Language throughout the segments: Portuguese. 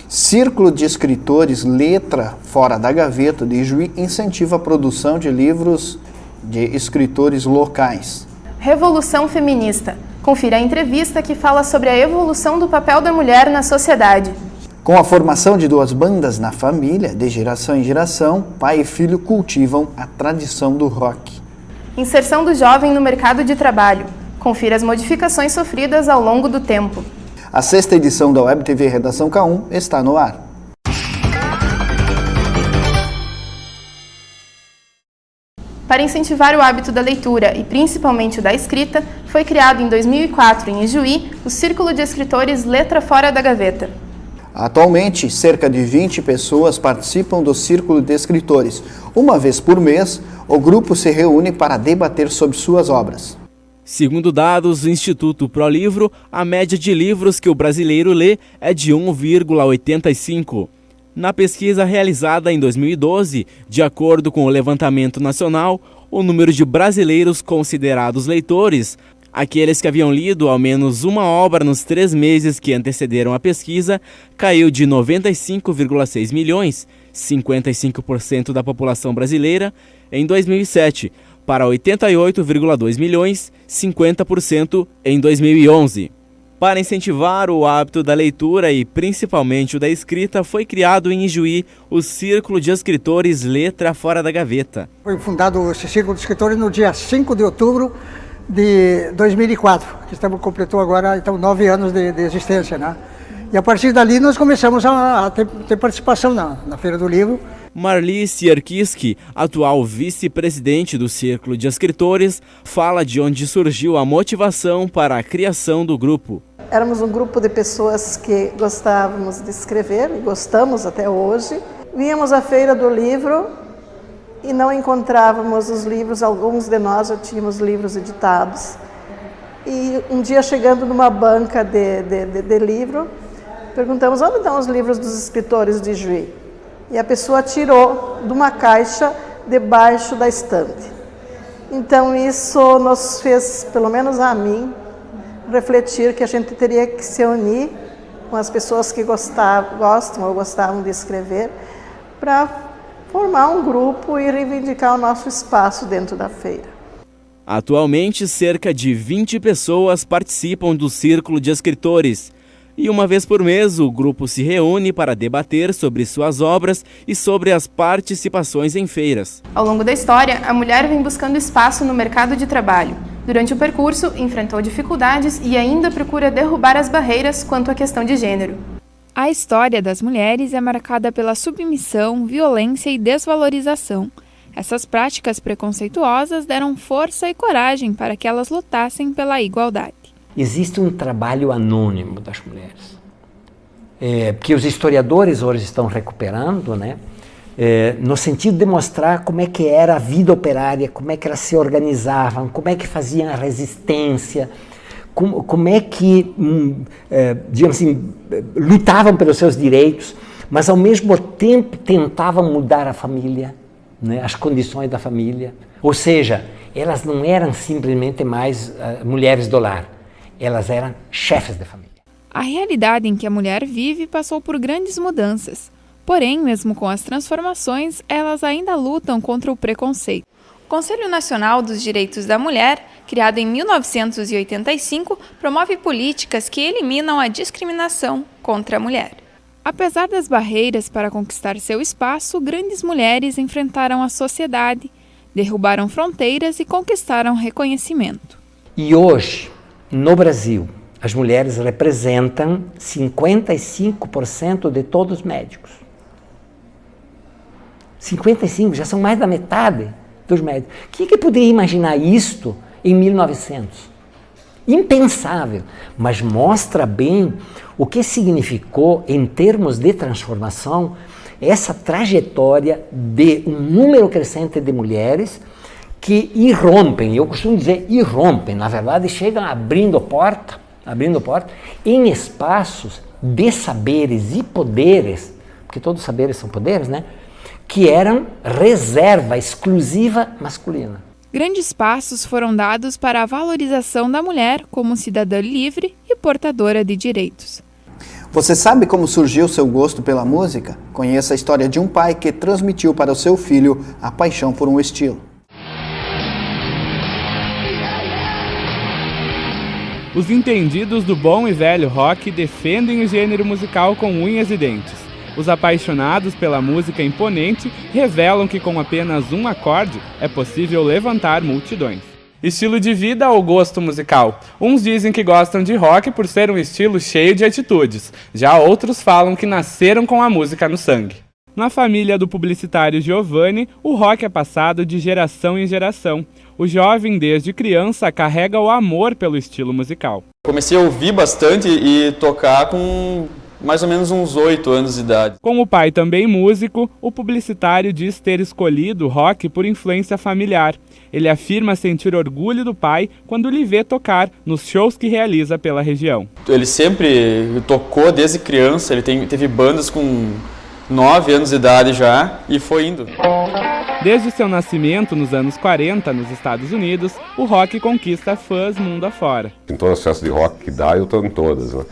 Círculo de Escritores Letra Fora da Gaveta de Ijuí incentiva a produção de livros de escritores locais. Revolução Feminista. Confira a entrevista que fala sobre a evolução do papel da mulher na sociedade. Com a formação de 2 bandas na família, de geração em geração, pai e filho cultivam a tradição do rock. Inserção do jovem no mercado de trabalho. Confira as modificações sofridas ao longo do tempo. A 6ª edição da Web TV Redação K1 está no ar. Para incentivar o hábito da leitura e principalmente o da escrita, foi criado em 2004 em Ijuí o Círculo de Escritores Letra Fora da Gaveta. Atualmente, cerca de 20 pessoas participam do Círculo de Escritores. Uma vez por mês, o grupo se reúne para debater sobre suas obras. Segundo dados do Instituto ProLivro, a média de livros que o brasileiro lê é de 1,85. Na pesquisa realizada em 2012, de acordo com o Levantamento Nacional, o número de brasileiros considerados leitores, aqueles que haviam lido ao menos uma obra nos 3 meses que antecederam a pesquisa, caiu de 95,6 milhões, 55% da população brasileira, em 2007, para 88,2 milhões, 50% em 2011. Para incentivar o hábito da leitura e principalmente o da escrita, foi criado em Ijuí o Círculo de Escritores Letra Fora da Gaveta. Foi fundado esse Círculo de Escritores no dia 5 de outubro de 2004, que completou agora então 9 anos de existência, né? E a partir dali nós começamos a ter participação na Feira do Livro. Marli Sierkiski, atual vice-presidente do Círculo de Escritores, fala de onde surgiu a motivação para a criação do grupo. Éramos um grupo de pessoas que gostávamos de escrever, e gostamos até hoje. Víamos à Feira do Livro e não encontrávamos os livros, alguns de nós já tínhamos livros editados. E um dia, chegando numa banca de livro, perguntamos onde estão os livros dos escritores de Ijuí. E a pessoa tirou de uma caixa debaixo da estante. Então isso nos fez, pelo menos a mim, refletir que a gente teria que se unir com as pessoas que gostam ou gostavam de escrever para formar um grupo e reivindicar o nosso espaço dentro da feira. Atualmente, cerca de 20 pessoas participam do Círculo de Escritores. E uma vez por mês, o grupo se reúne para debater sobre suas obras e sobre as participações em feiras. Ao longo da história, a mulher vem buscando espaço no mercado de trabalho. Durante o percurso, enfrentou dificuldades e ainda procura derrubar as barreiras quanto à questão de gênero. A história das mulheres é marcada pela submissão, violência e desvalorização. Essas práticas preconceituosas deram força e coragem para que elas lutassem pela igualdade. Existe um trabalho anônimo das mulheres, que os historiadores hoje estão recuperando, né? No sentido de mostrar como é que era a vida operária, como é que elas se organizavam, como é que faziam a resistência, como é que, digamos assim, lutavam pelos seus direitos, mas ao mesmo tempo tentavam mudar a família, né? As condições da família. Ou seja, elas não eram simplesmente mais mulheres do lar. Elas eram chefes de família. A realidade em que a mulher vive passou por grandes mudanças. Porém, mesmo com as transformações, elas ainda lutam contra o preconceito. O Conselho Nacional dos Direitos da Mulher, criado em 1985, promove políticas que eliminam a discriminação contra a mulher. Apesar das barreiras para conquistar seu espaço, grandes mulheres enfrentaram a sociedade, derrubaram fronteiras e conquistaram reconhecimento. E hoje, no Brasil, as mulheres representam 55% de todos os médicos. 55%, já são mais da metade dos médicos. Quem que poderia imaginar isto em 1900? Impensável, mas mostra bem o que significou, em termos de transformação, essa trajetória de um número crescente de mulheres que irrompem, eu costumo dizer irrompem, na verdade chegam abrindo porta em espaços de saberes e poderes, porque todos os saberes são poderes, né? Que eram reserva exclusiva masculina. Grandes passos foram dados para a valorização da mulher como cidadã livre e portadora de direitos. Você sabe como surgiu seu gosto pela música? Conheça a história de um pai que transmitiu para o seu filho a paixão por um estilo. Os entendidos do bom e velho rock defendem o gênero musical com unhas e dentes. Os apaixonados pela música imponente revelam que com apenas um acorde é possível levantar multidões. Estilo de vida ou gosto musical? Uns dizem que gostam de rock por ser um estilo cheio de atitudes, já outros falam que nasceram com a música no sangue. Na família do publicitário Giovanni, o rock é passado de geração em geração. O jovem, desde criança, carrega o amor pelo estilo musical. Comecei a ouvir bastante e tocar com mais ou menos uns 8 anos de idade. Com o pai também músico, o publicitário diz ter escolhido o rock por influência familiar. Ele afirma sentir orgulho do pai quando lhe vê tocar nos shows que realiza pela região. Ele sempre tocou desde criança, ele teve bandas com 9 anos de idade já e foi indo. Desde seu nascimento, nos anos 40, nos Estados Unidos, o rock conquista fãs mundo afora. Em todas as festas de rock que dá, eu estou em todas, né?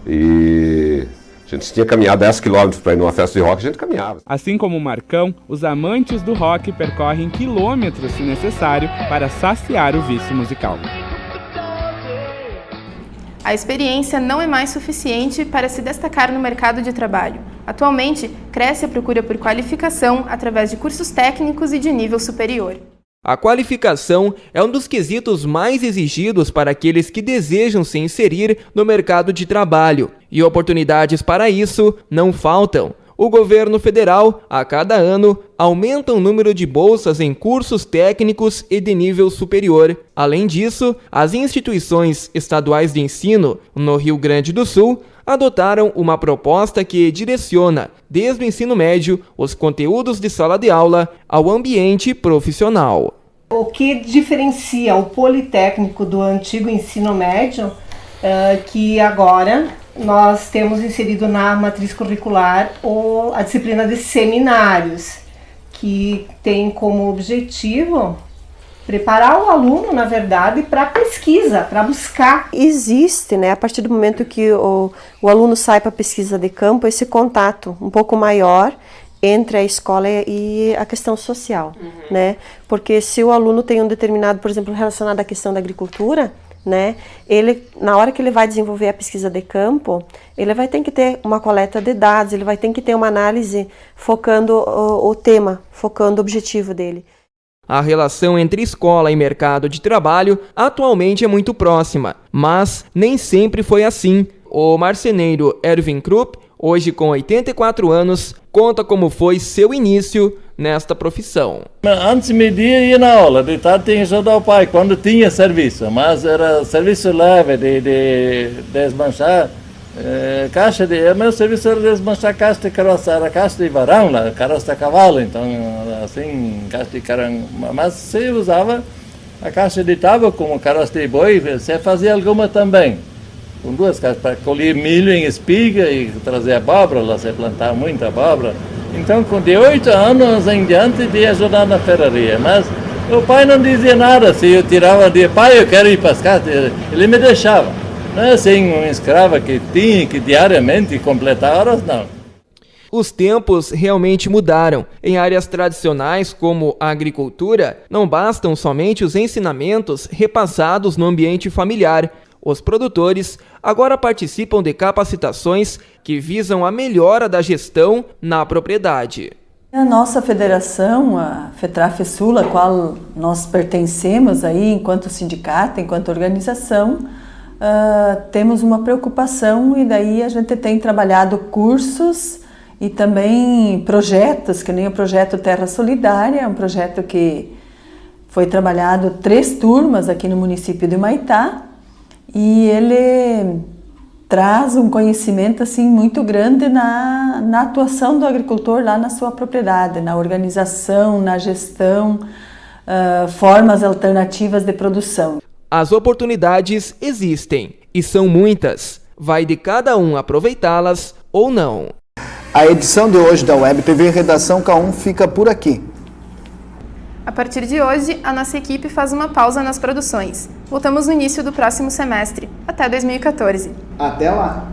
E a gente tinha caminhado 10 quilômetros para ir numa festa de rock, a gente caminhava. Assim como o Marcão, os amantes do rock percorrem quilômetros se necessário para saciar o vício musical. A experiência não é mais suficiente para se destacar no mercado de trabalho. Atualmente, cresce a procura por qualificação através de cursos técnicos e de nível superior. A qualificação é um dos quesitos mais exigidos para aqueles que desejam se inserir no mercado de trabalho, e oportunidades para isso não faltam. O governo federal, a cada ano, aumenta o número de bolsas em cursos técnicos e de nível superior. Além disso, as instituições estaduais de ensino no Rio Grande do Sul adotaram uma proposta que direciona, desde o ensino médio, os conteúdos de sala de aula ao ambiente profissional. O que diferencia o Politécnico do antigo ensino médio, que agora nós temos inserido na matriz curricular a disciplina de seminários, que tem como objetivo preparar o aluno, na verdade, para a pesquisa, para buscar. Existe, né, a partir do momento que o aluno sai para a pesquisa de campo, esse contato um pouco maior entre a escola e a questão social, né? Porque se o aluno tem um determinado, por exemplo, relacionado à questão da agricultura, né, ele, na hora que ele vai desenvolver a pesquisa de campo, ele vai ter que ter uma coleta de dados, ele vai ter que ter uma análise focando o tema, focando o objetivo dele. A relação entre escola e mercado de trabalho atualmente é muito próxima, mas nem sempre foi assim. O marceneiro Erwin Krupp, hoje com 84 anos, conta como foi seu início nesta profissão. Antes de meio-dia ia na aula, de tarde tinha que ajudar o pai, quando tinha serviço, mas era serviço leve de desmanchar caixa meu serviço era desmanchar caixa de carroça, era caixa de varão, lá, carroça de cavalo, então assim, caixa de carão, mas você usava a caixa de tábua como carroça de boi, você fazia alguma também, com duas caixas, para colher milho em espiga e trazer abóbora, lá você plantava muita abóbora, então com de 8 anos em diante de ajudar na ferraria, mas o pai não dizia nada, se eu tirava de pai, eu quero ir pescar, ele me deixava. Não é assim um escravo que tinha que diariamente completar horas, não. Os tempos realmente mudaram. Em áreas tradicionais como a agricultura, não bastam somente os ensinamentos repassados no ambiente familiar. Os produtores agora participam de capacitações que visam a melhora da gestão na propriedade. A nossa federação, a FETRAF-Sul, a qual nós pertencemos aí enquanto sindicato, enquanto organização, temos uma preocupação e daí a gente tem trabalhado cursos e também projetos, que nem o projeto Terra Solidária, um projeto que foi trabalhado 3 turmas aqui no município de Humaitá e ele traz um conhecimento assim muito grande na atuação do agricultor lá na sua propriedade, na organização, na gestão, formas alternativas de produção. As oportunidades existem e são muitas. Vai de cada um aproveitá-las ou não. A edição de hoje da Web TV Redação K1 fica por aqui. A partir de hoje, a nossa equipe faz uma pausa nas produções. Voltamos no início do próximo semestre, até 2014. Até lá!